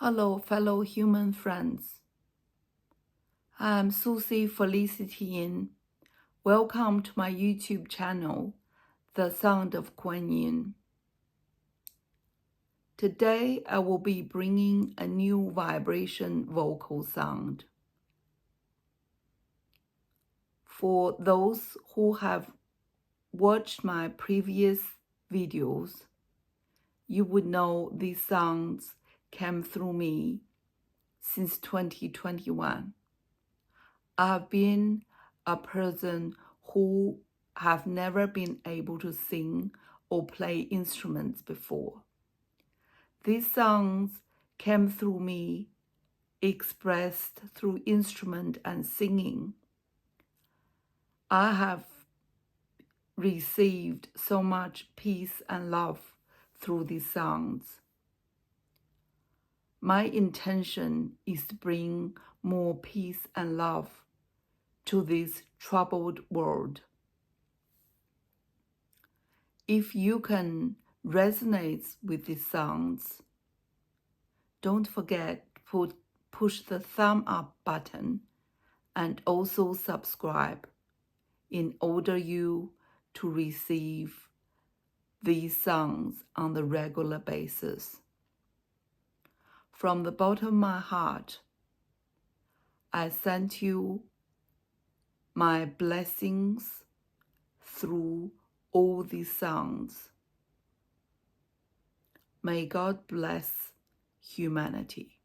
Hello, fellow human friends. I'm Susie Felicity. Welcome to my YouTube channel, The Sound of Kuan Yin. Today, I will be bringing a new vibration vocal sound. For those who have watched my previous videos, you would know these sounds came through me since 2021. I have been a person who have never been able to sing or play instruments before. These songs came through me, expressed through instrument and singing. I have received so much peace and love through these songs. My intention is to bring more peace and love to this troubled world. If you can resonate with these sounds, don't forget to push the thumb up button and also subscribe in order you to receive these sounds on the regular basis. From the bottom of my heart, I send you my blessings through all these sounds. May God bless humanity.